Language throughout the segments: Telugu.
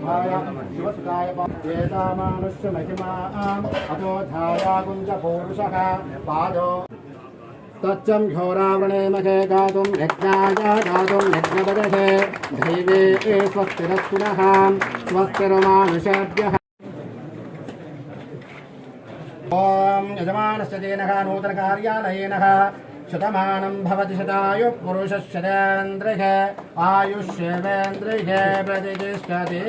शिवसुताय एतामानुष्य महिमाम् अतो छायाकुञ्जपूरुषः पादो तच्चं घोरावृणे मखे गातुं यज्ञाय गातुं यज्ञपदे दैवे स्वस्तिरस्तुनः स्वस्तिर्मानुषेभ्यः ॐ यजमानस्य तेनः नूतनकार्यालयेनः शतमानं भवति शतायुः पुरुषश्चतेन्द्रिः आयुष्येवेन्द्रिः प्रतिष्ठति।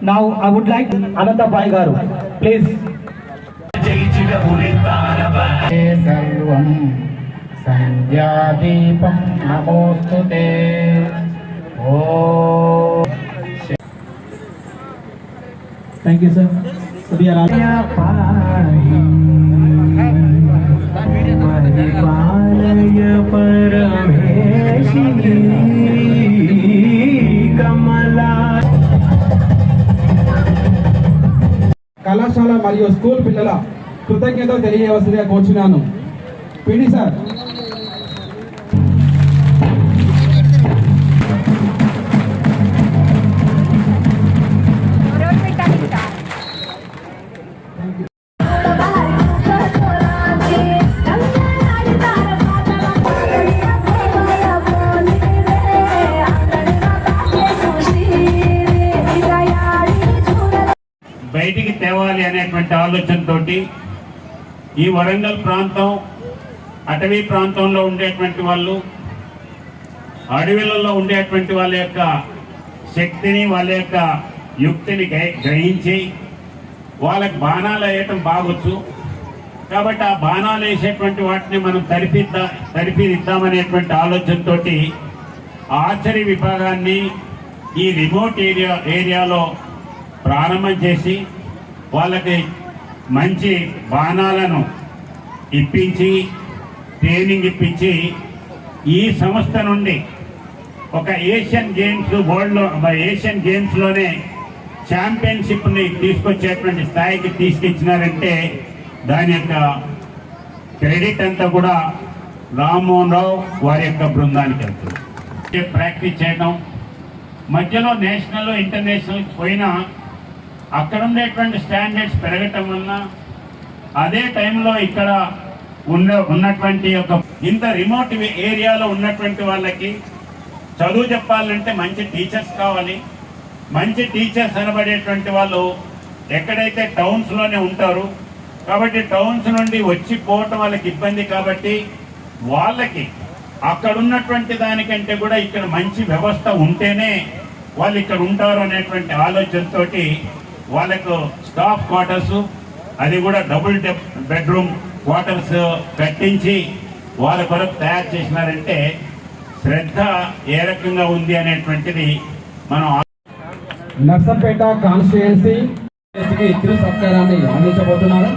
Now I would like Ananta Pai Garu, please. सर्वं संध्यादीपं नमोस्तुते। Thank you, sir. सभी आराधना కళాశాల మరియు స్కూల్ పిల్లల కృతజ్ఞతలు తెలియవలసిందిగా కోరుచున్నాను. పిడి సార్. బయటికి తేవాలి అనేటువంటి ఆలోచనతోటి ఈ వరంగల్ ప్రాంతం అటవీ ప్రాంతంలో ఉండేటువంటి వాళ్ళు అడవులలో ఉండేటువంటి వాళ్ళ యొక్క శక్తిని వాళ్ళ యొక్క యుక్తిని గ్రహించి వాళ్ళకి బాణాలు వేయటం బాగొచ్చు కాబట్టి ఆ బాణాలు వేసేటువంటి వాటిని మనం తరిపిద్దామనేటువంటి ఆలోచనతోటి ఆర్చరీ విభాగాన్ని ఈ రిమోట్ ఏరియాలో ప్రారంభం చేసి వాళ్ళకి మంచి బాణాలను ఇప్పించి ట్రైనింగ్ ఇప్పించి ఈ సంస్థ నుండి ఒక ఏషియన్ గేమ్స్లోనే ఛాంపియన్షిప్ని తీసుకొచ్చేటువంటి స్థాయికి తీసుకొచ్చినారంటే దాని యొక్క క్రెడిట్ అంతా కూడా రామ్మోహన్ రావు వారి యొక్క బృందానికి వెళ్తుంది. ప్రాక్టీస్ చేయడం మధ్యలో నేషనల్ ఇంటర్నేషనల్ పోయినా అక్కడ ఉండేటువంటి స్టాండర్డ్స్ పెరగటం వలన అదే టైంలో ఇక్కడ ఉన్నటువంటి ఒక ఇంత రిమోట్ ఏరియాలో ఉన్నటువంటి వాళ్ళకి చదువు చెప్పాలంటే మంచి టీచర్స్ కావాలి. మంచి టీచర్స్ అనబడేటువంటి వాళ్ళు ఎక్కడైతే టౌన్స్లోనే ఉంటారు కాబట్టి టౌన్స్ నుండి వచ్చిపోవటం వాళ్ళకి ఇబ్బంది కాబట్టి వాళ్ళకి అక్కడ ఉన్నటువంటి దానికంటే కూడా ఇక్కడ మంచి వ్యవస్థ ఉంటేనే వాళ్ళు ఇక్కడ ఉంటారు అనేటువంటి ఆలోచనతోటి వాళ్ళకు స్టాఫ్ క్వార్టర్స్ అది కూడా డబుల్ బెడ్రూమ్ క్వార్టర్స్ కట్టించి వాళ్ళ కొరకు తయారు చేసినారంటే శ్రద్ధ ఏ రకంగా ఉంది అనేటువంటిది మనం నర్సంపేట కాన్స్టిట్యుయెన్సీ ఇతర సత్కారాన్ని అందించబోతున్నారు.